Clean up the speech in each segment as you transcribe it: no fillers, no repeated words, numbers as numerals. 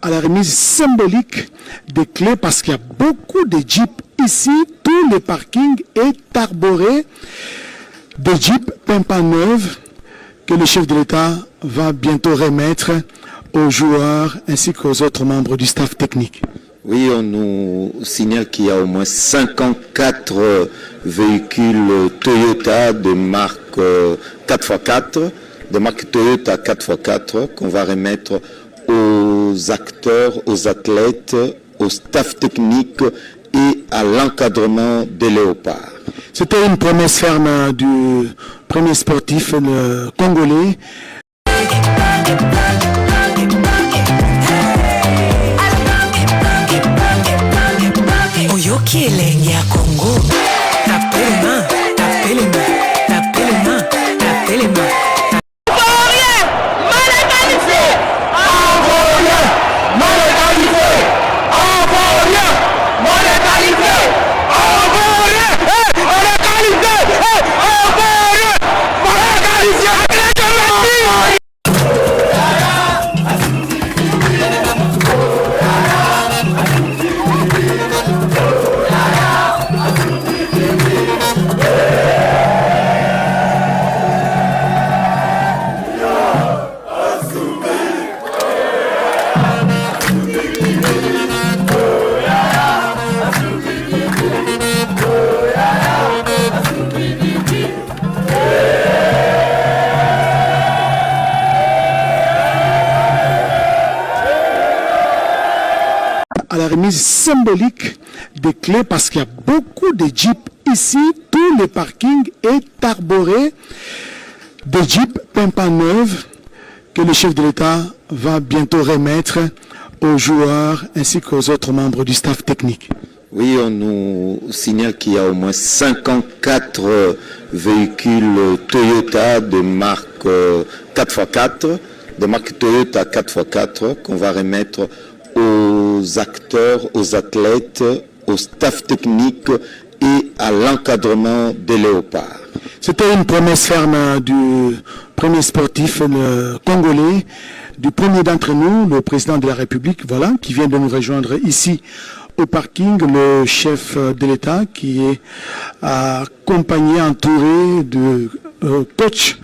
à la remise symbolique des clés parce qu'il y a beaucoup de jeeps ici. Tout le parking est arboré de jeeps Pimpa neuves que le chef de l'État va bientôt remettre aux joueurs ainsi qu'aux autres membres du staff technique. Oui, on nous signale qu'il y a au moins 54 véhicules Toyota de marque 4x4, de marque Toyota 4x4 qu'on va remettre aux acteurs, aux athlètes, au staff technique et à l'encadrement des léopards. C'était une promesse ferme du premier sportif congolais. Oyoki elengi ya Congo, tapelema, tapelema, tapelema, tapelema. À la remise symbolique des clés parce qu'il y a beaucoup de jeeps ici. Tout le parking est arboré de jeeps Pimpa neuves que le chef de l'État va bientôt remettre aux joueurs ainsi qu'aux autres membres du staff technique. Oui, on nous signale qu'il y a au moins 54 véhicules Toyota de marque 4x4, de marque Toyota 4x4 qu'on va remettre aux acteurs, aux athlètes, au staff technique et à l'encadrement des léopards. C'était une promesse ferme du premier sportif congolais, du premier d'entre nous, le président de la République, voilà, qui vient de nous rejoindre ici au parking, le chef de l'État qui est accompagné, entouré de coach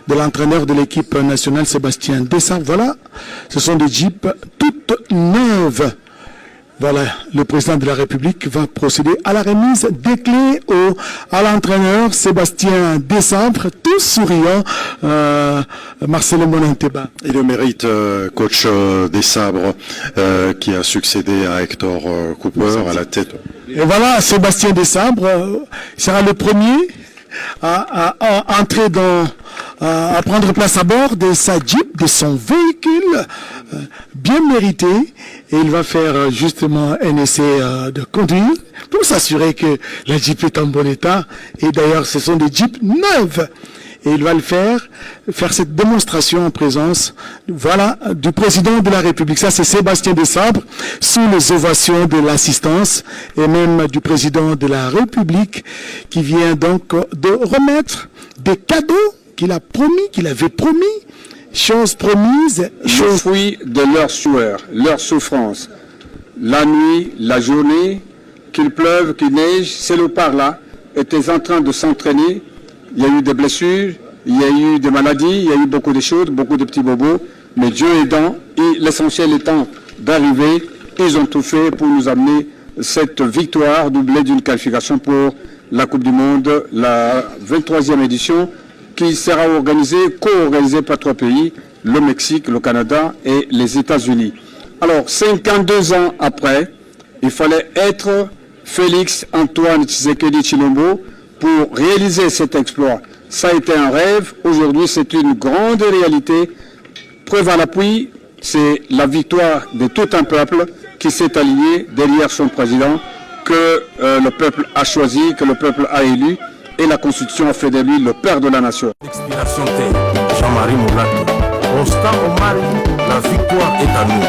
de l'entraîneur de l'équipe nationale Sébastien Dessart. Voilà, ce sont des jeeps toutes neuves. Voilà, le président de la République va procéder à la remise des clés à l'entraîneur Sébastien Desambre, tout souriant, Marcelo Monanteba. Il le mérite, coach Desambre, qui a succédé à Hector Cooper à la tête. Et voilà, Sébastien Desambre sera le premier à entrer à prendre place à bord de sa Jeep, de son véhicule bien mérité, et il va faire justement un essai de conduire pour s'assurer que la Jeep est en bon état. Et d'ailleurs, ce sont des Jeeps neuves. Et il va le faire cette démonstration en présence, voilà, du président de la République. Ça, c'est Sébastien Desambre, sous les ovations de l'assistance et même du président de la République, qui vient donc de remettre des cadeaux qu'il avait promis, chose promise, chose fruit de leur sueur, leur souffrance. La nuit, la journée, qu'il pleuve, qu'il neige, ces léopards-là étaient en train de s'entraîner. Il y a eu des blessures, il y a eu des maladies, il y a eu beaucoup de choses, beaucoup de petits bobos, mais Dieu aidant, et l'essentiel étant d'arriver, ils ont tout fait pour nous amener cette victoire doublée d'une qualification pour la Coupe du Monde, la 23e édition, qui sera co-organisée par 3 pays, le Mexique, le Canada et les États-Unis. Alors, 52 ans après, il fallait être Félix Antoine Tshisekedi Tshilombo pour réaliser cet exploit. Ça a été un rêve, aujourd'hui c'est une grande réalité. Preuve à l'appui, c'est la victoire de tout un peuple qui s'est aligné derrière son président, que le peuple a choisi, que le peuple a élu, et la Constitution a fait de lui le père de la nation. Expiration T, Jean-Marie Moulato. Constant Omar, la victoire est à nous.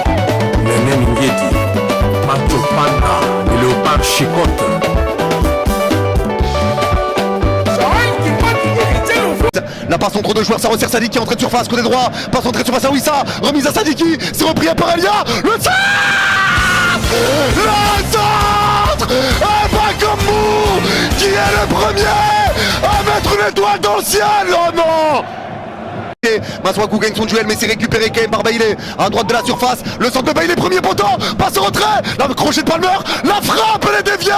Néné Ngeti, Macho Panda, et Léopard Chicotte. La passe entre deux joueurs, ça resserre Sadiki, entrée de surface, côté droit. Passe entrée de surface à Wissa. Remise à Sadiki. C'est repris par Elia. Le centre. Le centre. Bakambu qui est le premier à mettre une étoile dans le ciel. Oh non. Maswaku gagne son duel, mais c'est récupéré quand même par Bailey à droite de la surface. Le centre de Bailey, premier poteau, passe au retrait, la crochet de Palmer, la frappe, elle est déviée.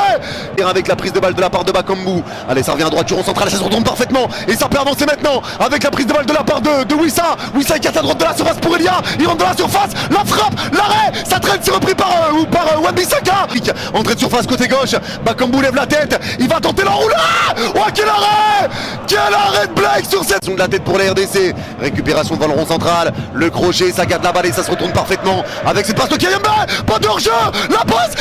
Et avec la prise de balle de la part de Bakambu. Allez, ça revient à droite, du rond central, ça se retourne parfaitement. Et ça peut avancer maintenant avec la prise de balle de la part de Wissa. Wissa qui casse à droite de la surface pour Elia. Il rentre dans la surface, la frappe, l'arrêt, ça traîne, c'est repris par Wan-Bissaka. Entrée de surface côté gauche, Bakambu lève la tête, il va tenter l'enroulé. Oh, quel arrêt! Quel arrêt de Blake sur cette zone de la tête pour la RDC. Récupération devant le rond central, le crochet, ça garde la balle et ça se retourne parfaitement avec cette passe de Kayembe, pas de hors-jeu, la passe,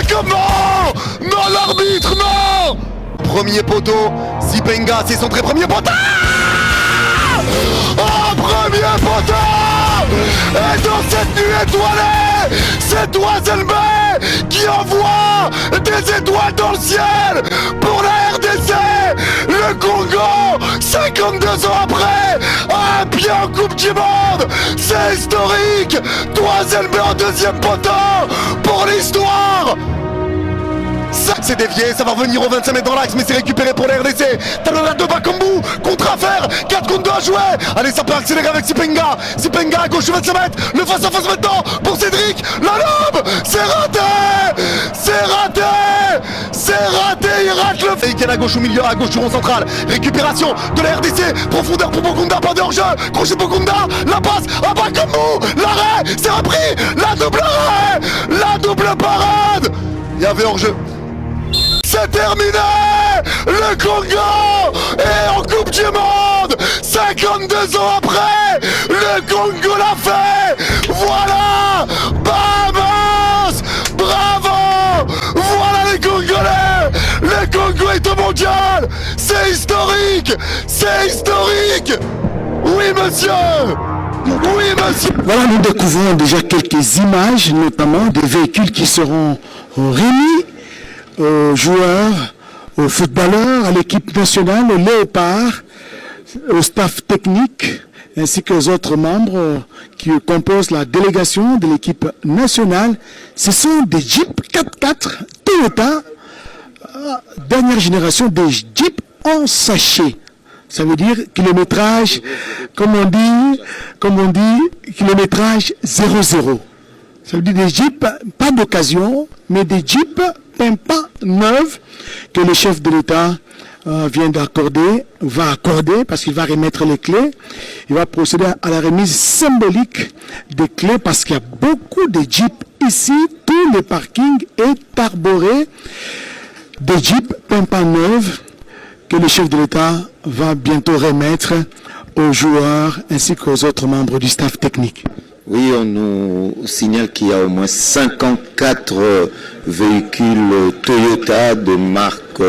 comment? Non, l'arbitre, non. Premier poteau, Zipenga, c'est son très premier poteau. Premier poteau. Et dans cette nuit étoilée, c'est Oiselbe qui envoie des étoiles dans le ciel pour la RDC. Le Congo, 52 ans après, a un pied en Coupe du Monde. C'est historique. Oiselbe en deuxième poteau pour l'histoire. C'est dévié, ça va revenir au 25 mètres dans l'axe, mais c'est récupéré pour la RDC. Talonnade de Bakambu, contre à faire, 4 contre 2 à jouer. Allez, ça peut accélérer avec Zipenga. Zipenga à gauche, 25 mètres, le face à face maintenant pour Cédric. La lobe, c'est raté. C'est raté. C'est raté, il rate le fake à gauche au milieu, à gauche du rond central. Récupération de la RDC, profondeur pour Bokunda, pas de hors-jeu. Crochet Bokunda, la passe à Bakambu. L'arrêt, c'est repris. La double arrêt, la double parade. Il y avait hors-jeu. C'est terminé. Le Congo est en Coupe du Monde. 52 ans après, le Congo l'a fait. Voilà. Vamos. Bravo. Voilà les Congolais. Le Congo est au mondial. C'est historique. C'est historique. Oui, monsieur. Oui, monsieur. Voilà, nous découvrons déjà quelques images, notamment des véhicules qui seront remis aux joueurs, aux footballeurs, à l'équipe nationale, aux léopards, au staff technique, ainsi qu'aux autres membres qui composent la délégation de l'équipe nationale. Ce sont des Jeeps 4x4 Toyota, dernière génération des Jeeps en sachet. Ça veut dire kilométrage, comme on dit, kilométrage 0,0. Ça veut dire des Jeeps, pas d'occasion, mais des Jeeps pas neuves que le chef de l'État va accorder parce qu'il va remettre les clés. Il va procéder à la remise symbolique des clés parce qu'il y a beaucoup de Jeeps ici. Tout le parking est arboré de Jeeps pas neuves que le chef de l'État va bientôt remettre aux joueurs ainsi qu'aux autres membres du staff technique. Oui, on nous signale qu'il y a au moins 54 véhicules Toyota de marque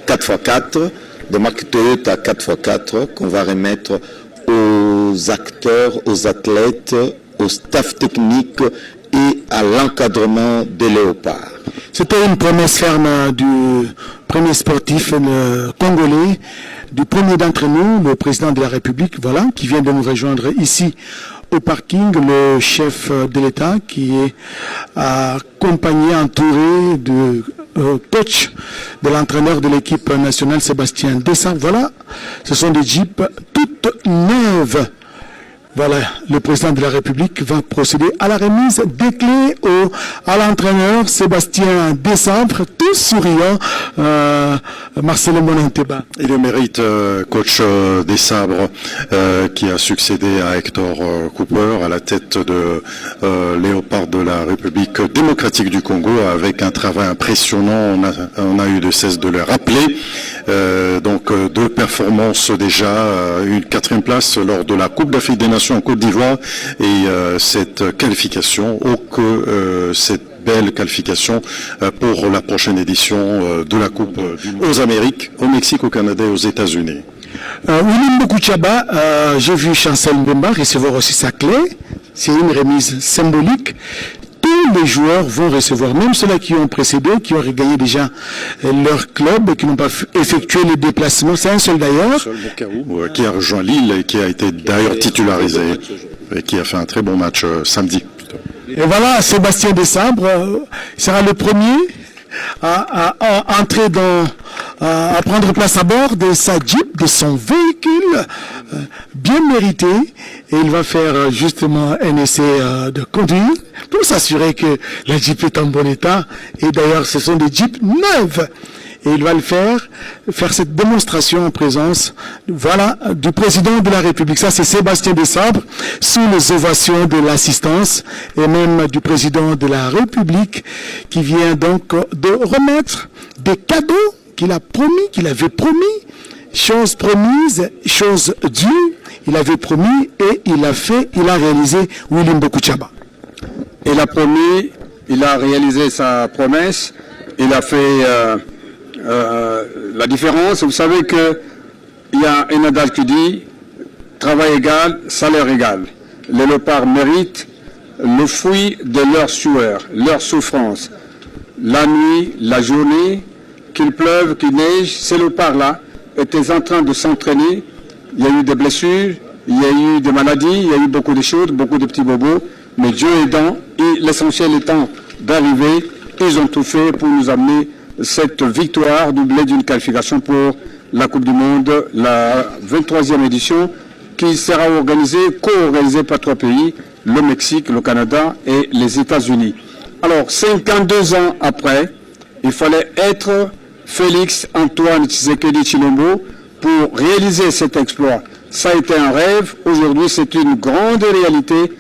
4x4, de marque Toyota 4x4 qu'on va remettre aux acteurs, aux athlètes, au staff technique et à l'encadrement des léopards. C'était une promesse ferme du premier sportif congolais, du premier d'entre nous, le président de la République, voilà, qui vient de nous rejoindre ici au parking, le chef de l'État qui est accompagné, entouré de coach de l'entraîneur de l'équipe nationale Sébastien Dessart. Voilà, ce sont des Jeeps toutes neuves. Voilà, le président de la République va procéder à la remise des clés à l'entraîneur Sébastien Dessart, tout souriant, Marcelo Monanteba. Il le mérite, coach des Sabres, qui a succédé à Hector Cooper à la tête de Léopard de la République démocratique du Congo, avec un travail impressionnant. On a eu de cesse de le rappeler. Donc 2 performances déjà, une 4e place lors de la Coupe d'Afrique des Nations en Côte d'Ivoire et cette qualification, cette belle qualification pour la prochaine édition de la Coupe aux Amériques, au Mexique, au Canada et aux États-Unis. William Bokuchaba, j'ai vu Chancel Mbemba recevoir aussi sa clé. C'est une remise symbolique. Tous tous les joueurs vont recevoir, même ceux-là qui ont précédé, qui ont regagné déjà leur club et qui n'ont pas effectué les déplacements. C'est un seul d'ailleurs. Qui a rejoint Lille et qui a été d'ailleurs titularisé et qui a fait un très bon match samedi. Et voilà, Sébastien Desabre sera le premier à entrer à prendre place à bord de sa Jeep, de son véhicule bien mérité, et il va faire justement un essai de conduire pour s'assurer que la Jeep est en bon état. Et d'ailleurs, ce sont des Jeeps neuves. Et il va le faire cette démonstration en présence, voilà, du président de la République. Ça, c'est Sébastien Desabre, sous les ovations de l'assistance et même du président de la République, qui vient donc de remettre des cadeaux qu'il avait promis, chose promise, chose due. Il avait promis et il a réalisé William Bokuchaba. Il a promis, il a réalisé sa promesse, il a fait la différence. Vous savez qu'il y a un adage qui dit travail égal, salaire égal. Les léopards méritent le fruit de leur sueur, leur souffrance. La nuit, la journée, qu'il pleuve, qu'il neige, ces léopards-là étaient en train de s'entraîner. Il y a eu des blessures, il y a eu des maladies, il y a eu beaucoup de choses, beaucoup de petits bobos. Mais Dieu aidant, et l'essentiel étant d'arriver, ils ont tout fait pour nous amener cette victoire doublée d'une qualification pour la Coupe du Monde, la 23e édition, qui sera co-organisée par 3 pays, le Mexique, le Canada et les États-Unis. Alors, 52 ans après, il fallait être Félix Antoine Tshisekedi Tshilombo pour réaliser cet exploit. Ça a été un rêve, aujourd'hui c'est une grande réalité.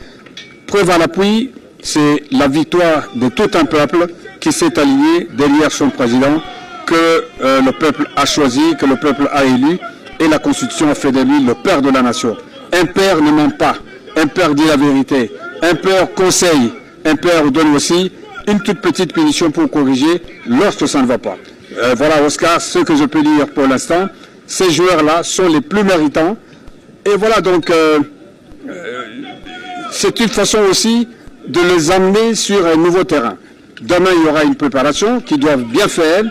Preuve à l'appui, c'est la victoire de tout un peuple qui s'est aligné derrière son président, que le peuple a choisi, que le peuple a élu, et la Constitution a fait de lui le père de la nation. Un père ne ment pas, un père dit la vérité, un père conseille, un père donne aussi une toute petite punition pour corriger lorsque ça ne va pas. Voilà, Oscar, ce que je peux dire pour l'instant. Ces joueurs-là sont les plus méritants. Et voilà, donc, c'est une façon aussi de les amener sur un nouveau terrain. Demain, il y aura une préparation qu'ils doivent bien faire.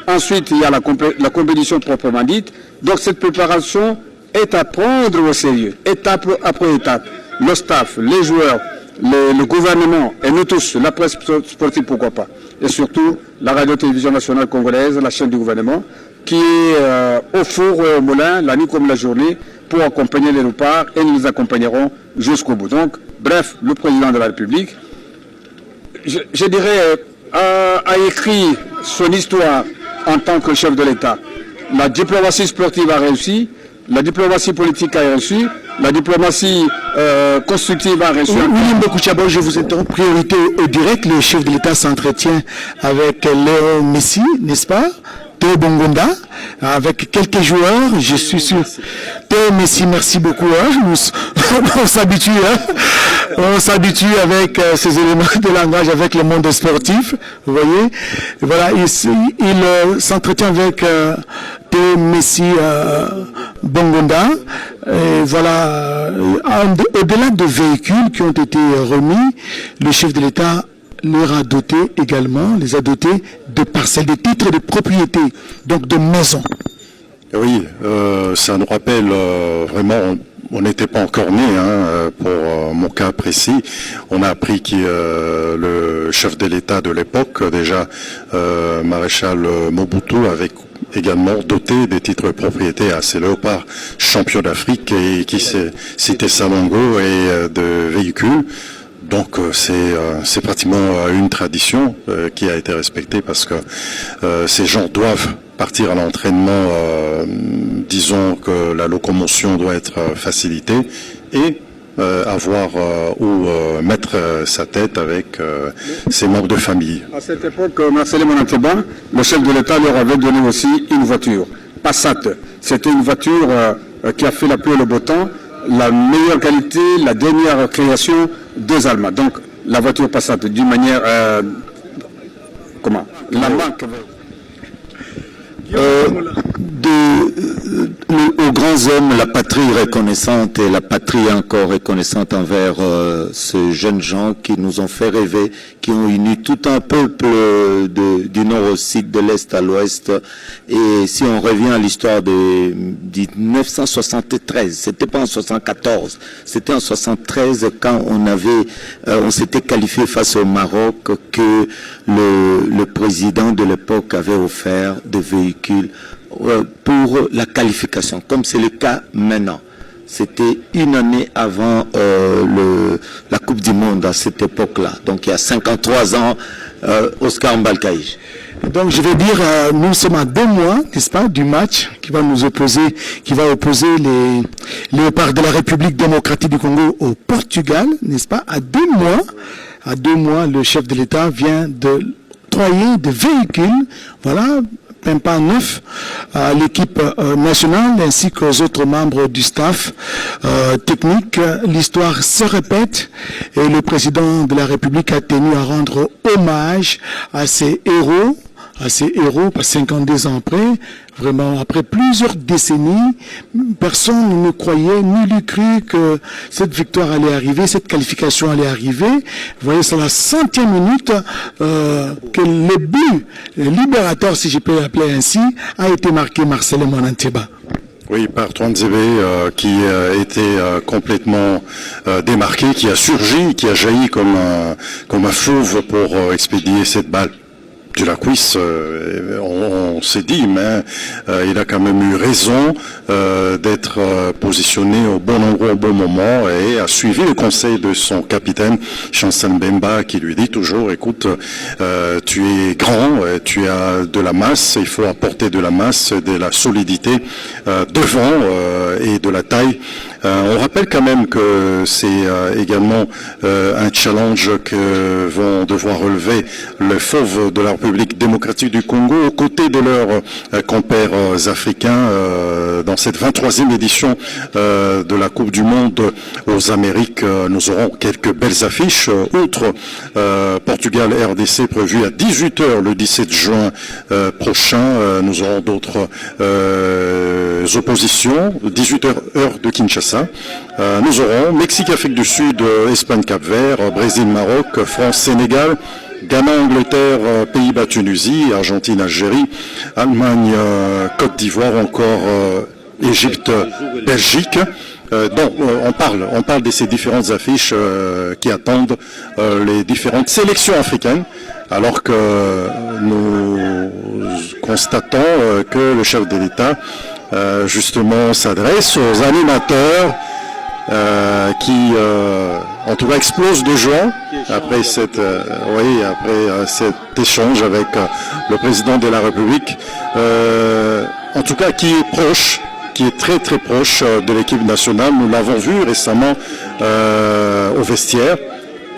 Ensuite, il y a la compétition proprement dite. Donc, cette préparation est à prendre au sérieux, étape après étape. Le staff, les joueurs, le gouvernement, et nous tous, la presse sportive, pourquoi pas. Et surtout, la radio-télévision nationale congolaise, la chaîne du gouvernement, qui est au four et au moulin, la nuit comme la journée, pour accompagner les léopards, et nous les accompagnerons jusqu'au bout. Donc, bref, le président de la République, je dirais, a écrit son histoire en tant que chef de l'État. La diplomatie sportive a réussi, la diplomatie politique a réussi, la diplomatie constructive a réussi. William Bokuchaba, je vous interromps. Priorité au direct, le chef de l'État s'entretient avec Léo Messi, n'est-ce pas? Théo Bongonda, avec quelques joueurs, je suis sûr. Théo Messi, merci beaucoup. Hein. On s'habitue, on s'habitue avec ces éléments de langage, avec le monde sportif. Vous voyez, voilà, il s'entretient avec Théo Messi Bongonda. Et voilà, au-delà de véhicules qui ont été remis, le chef de l'État les a dotés également, les a dotés de parcelles, de titres de propriété, donc de maisons. Oui, ça nous rappelle vraiment, on n'était pas encore nés, pour mon cas précis. On a appris que le chef de l'État de l'époque, déjà maréchal Mobutu, avait également doté des titres de propriété à ces léopards champions d'Afrique et qui citait Salongo et de véhicules. Donc c'est pratiquement une tradition qui a été respectée parce que ces gens doivent partir à l'entraînement, disons que la locomotion doit être facilitée et avoir où mettre sa tête avec ses membres de famille. À cette époque, Marcel Monanteba, le chef de l'État, leur avait donné aussi une voiture, Passat. C'était une voiture qui a fait la pluie et le beau temps, la meilleure qualité, la dernière création des Allemands. Donc, la voiture Passat, d'une manière... comment? La marque... Aux grands hommes, la patrie reconnaissante et la patrie encore reconnaissante envers ces jeunes gens qui nous ont fait rêver, qui ont uni tout un peuple du nord au sud, de l'est à l'ouest. Et si on revient à l'histoire de 1973, c'était pas en 74, c'était en 73 quand on s'était qualifié face au Maroc, que le président de l'époque avait offert des véhicules pour la qualification, comme c'est le cas maintenant. C'était une année avant la Coupe du Monde à cette époque-là. Donc il y a 53 ans, Oscar Mbalkaïj. Donc je vais dire, nous sommes à 2 mois, n'est-ce pas, du match qui va opposer les Léopards de la République démocratique du Congo au Portugal, n'est-ce pas? À 2 mois, le chef de l'État vient d'octroyer des véhicules, voilà, même pas neuf, à l'équipe nationale ainsi qu'aux autres membres du staff technique. L'histoire se répète et le président de la République a tenu à rendre hommage à ces héros, pas 52 ans après, vraiment après plusieurs décennies, personne ne croyait, ni n'eût cru que cette victoire allait arriver, cette qualification allait arriver. Vous voyez, c'est la 100e minute que le but libérateur, si je peux l'appeler ainsi, a été marqué Marcelo Monanteba. Oui, par Twanzebe qui a été complètement démarqué, qui a surgi, qui a jailli comme un fauve pour expédier cette balle. De la cuisse, on s'est dit, mais il a quand même eu raison d'être positionné au bon endroit au bon moment et a suivi le conseil de son capitaine, Chancel Mbemba, qui lui dit toujours, écoute, tu es grand, tu as de la masse, il faut apporter de la masse, de la solidité devant et de la taille. On rappelle quand même que c'est également un challenge que vont devoir relever les fauves de la République démocratique du Congo aux côtés de leurs compères africains dans cette 23e édition de la Coupe du Monde aux Amériques. Nous aurons quelques belles affiches. Outre Portugal-RDC prévu à 18h le 17 juin prochain, nous aurons d'autres oppositions, 18h heure de Kinshasa. Nous aurons Mexique-Afrique du Sud, Espagne-Cap-Vert, Brésil-Maroc, France-Sénégal, Ghana-Angleterre, Pays-Bas-Tunisie, Argentine-Algérie, Allemagne-Côte d'Ivoire, encore Égypte-Belgique. Donc on parle de ces différentes affiches qui attendent les différentes sélections africaines, alors que nous constatons que le chef de l'État justement s'adresse aux animateurs qui en tout cas explosent de joie après cet échange avec le président de la République, en tout cas qui est proche, qui est très très proche de l'équipe nationale. Nous l'avons vu récemment au vestiaire,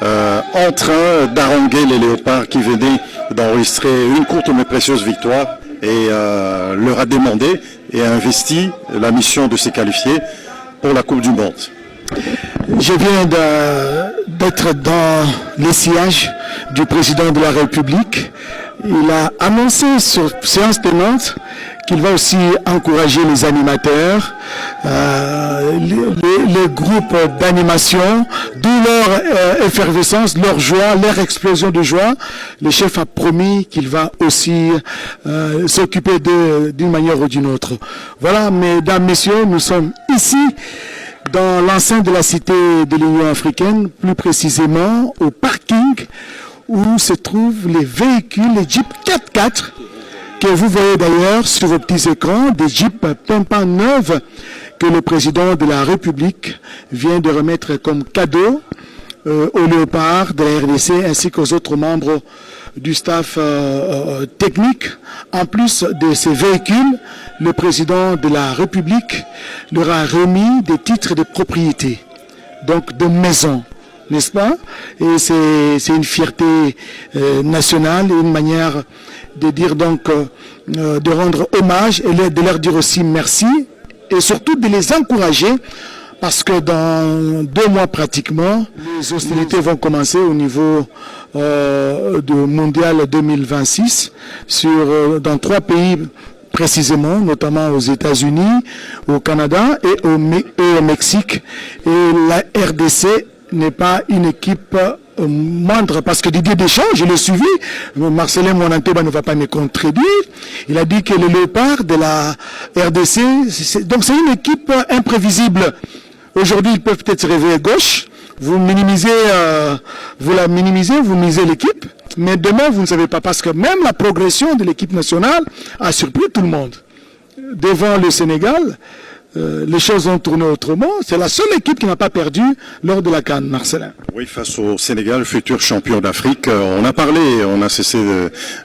en train d'haranguer les Léopards qui venaient d'enregistrer une courte mais précieuse victoire, et leur a demandé et a investi la mission de se qualifier pour la Coupe du Monde. Je viens d'être dans les sièges du président de la République. Il a annoncé sur séance tenante qu'il va aussi encourager les animateurs, les groupes d'animation, d'où leur effervescence, leur joie, leur explosion de joie. Le chef a promis qu'il va aussi s'occuper d'une manière ou d'une autre. Voilà, mesdames, messieurs, nous sommes ici dans l'enceinte de la cité de l'Union africaine, plus précisément au parking où se trouvent les véhicules, les Jeep 4x4, que vous voyez d'ailleurs sur vos petits écrans, des Jeeps pimpants neuves que le président de la République vient de remettre comme cadeau aux Léopards de la RDC ainsi qu'aux autres membres du staff technique. En plus de ces véhicules, le président de la République leur a remis des titres de propriété, donc de maison, n'est-ce pas? Et c'est une fierté nationale et une manière de dire donc, de rendre hommage et de leur dire aussi merci et surtout de les encourager. Parce que dans 2 mois pratiquement, les hostilités vont commencer au niveau du Mondial 2026 dans 3 pays précisément, notamment aux États-Unis, au Canada et au Mexique. Et la RDC n'est pas une équipe moindre, parce que Didier Deschamps, je l'ai suivi, Marcelin Monanteba ne va pas me contredire, il a dit que le léopard de la RDC, donc c'est une équipe imprévisible. Aujourd'hui, ils peuvent peut-être se réveiller à gauche, vous la minimisez, vous misez l'équipe, mais demain, vous ne savez pas, parce que même la progression de l'équipe nationale a surpris tout le monde. Devant le Sénégal, les choses ont tourné autrement. C'est la seule équipe qui n'a pas perdu lors de la CAN, Marcelin. Oui, face au Sénégal, futur champion d'Afrique, on a parlé, on a cessé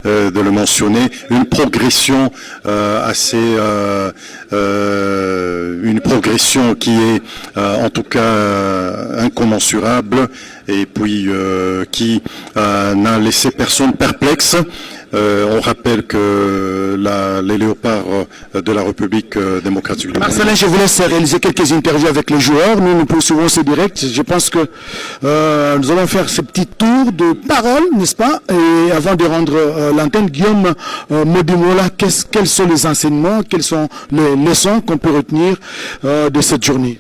de le mentionner, une progression une progression qui est en tout cas incommensurable et puis qui n'a laissé personne perplexe. On rappelle que les léopards de la République démocratique du Congo. Marcelin, je vous laisse réaliser quelques interviews avec les joueurs. Nous poursuivons ce direct. Je pense que nous allons faire ce petit tour de parole, n'est-ce pas? Et avant de rendre l'antenne, Guillaume Modimola, quels sont les enseignements, quelles sont les leçons qu'on peut retenir de cette journée?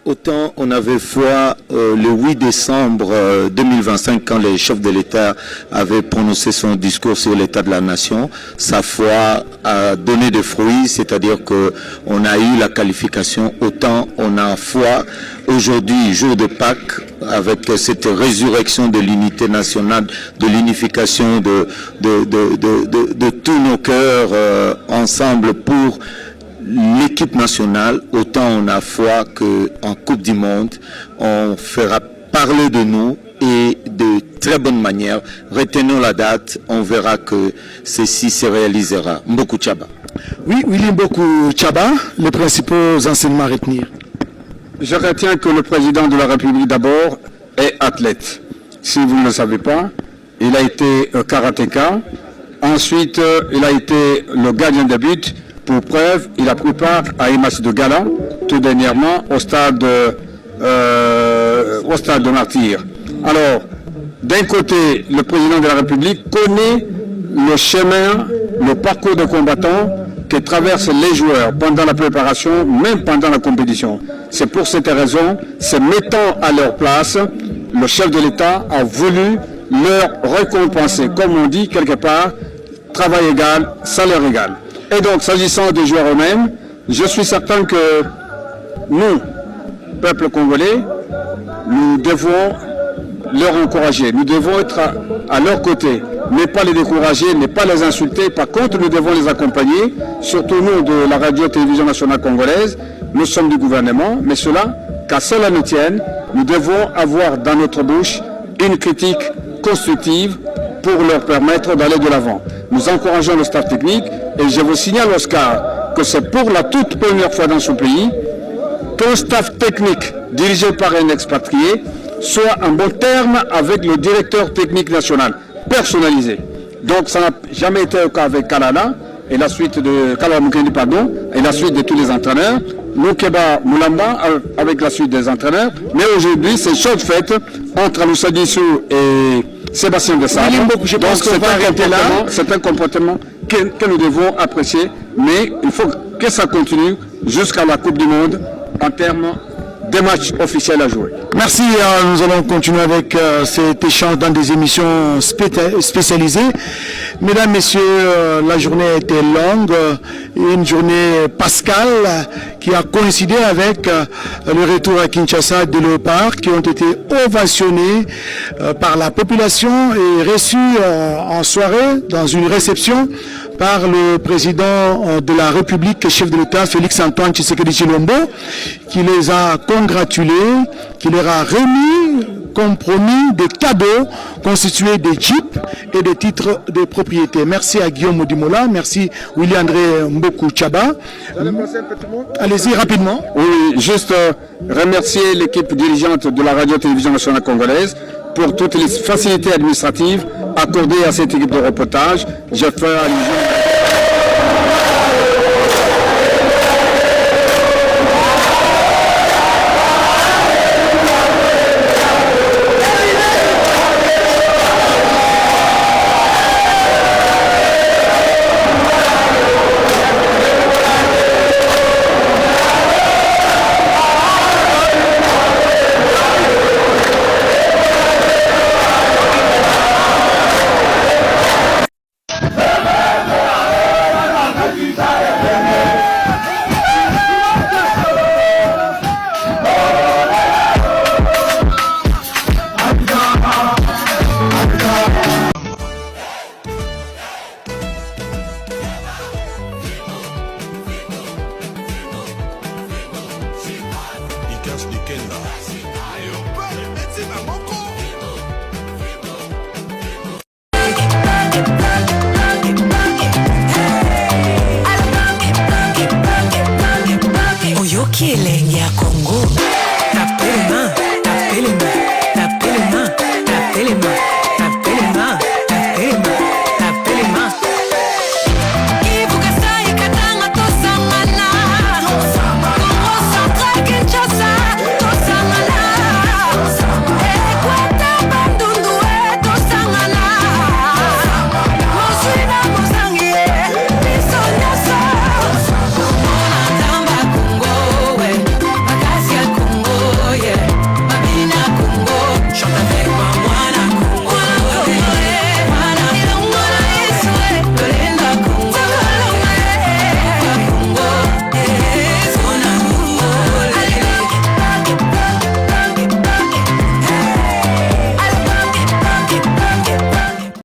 Autant on avait foi le 8 décembre 2025 quand le chef de l'État avait prononcé son discours sur l'état de la nation, sa foi a donné des fruits, c'est-à-dire que on a eu la qualification. Autant on a foi aujourd'hui, jour de Pâques, avec cette résurrection de l'unité nationale, de l'unification de tous nos cœurs ensemble pour l'équipe nationale. Autant on a foi qu'en Coupe du Monde, on fera parler de nous et de très bonne manière. Retenons la date, on verra que ceci se réalisera. Mboku Tchaba. Oui, Willy Mboku Tchaba, les principaux enseignements à retenir. Je retiens que le président de la République d'abord est athlète. Si vous ne le savez pas, il a été karatéka. Ensuite, il a été le gardien de but. Pour preuve, il a pris part à un match de gala, tout dernièrement, au stade de Martyrs. Alors, d'un côté, le président de la République connaît le chemin, le parcours de combattants que traversent les joueurs pendant la préparation, même pendant la compétition. C'est pour cette raison, se mettant à leur place, le chef de l'État a voulu leur récompenser, comme on dit quelque part, travail égal, salaire égal. Et donc, s'agissant des joueurs eux-mêmes, je suis certain que nous, peuple congolais, nous devons leur encourager. Nous devons être à leur côté, ne pas les décourager, ne pas les insulter. Par contre, nous devons les accompagner, surtout nous de la radio-télévision nationale congolaise. Nous sommes du gouvernement, mais cela, qu'à cela nous tienne, nous devons avoir dans notre bouche une critique constructive pour leur permettre d'aller de l'avant. Nous encourageons le staff technique et je vous signale, Oscar, que c'est pour la toute première fois dans ce pays qu'un staff technique dirigé par un expatrié soit en bon terme avec le directeur technique national, personnalisé. Donc ça n'a jamais été le cas avec Kalala et la suite de Kalala Mukendi, pardon, et la suite de tous les entraîneurs. Moukeba Moulamba avec la suite des entraîneurs. Mais aujourd'hui, c'est chose faite entre Aloussa Dissou et Sébastien Desabre. Je pense qu'on va arrêter là. C'est un comportement que nous devons apprécier, mais il faut que ça continue jusqu'à la Coupe du Monde en termes de matchs officiels à jouer. Merci, nous allons continuer avec cet échange dans des émissions spécialisées. Mesdames, Messieurs, la journée a été longue, une journée pascale qui a coïncidé avec le retour à Kinshasa de léopards qui ont été ovationnés par la population et reçus en soirée dans une réception par le président de la République, chef de l'État, Félix-Antoine Tshisekedi Tshilombo, qui les a congratulés, qui leur a remis comme promis des cadeaux constitués des jeeps et des titres de propriété. Merci à Guillaume Modimola, merci Willy-André Mboku Tchaba. Allez-y rapidement. Oui, juste remercier l'équipe dirigeante de la radio-télévision nationale congolaise pour toutes les facilités administratives accordées à cette équipe de reportage. Je fais allusion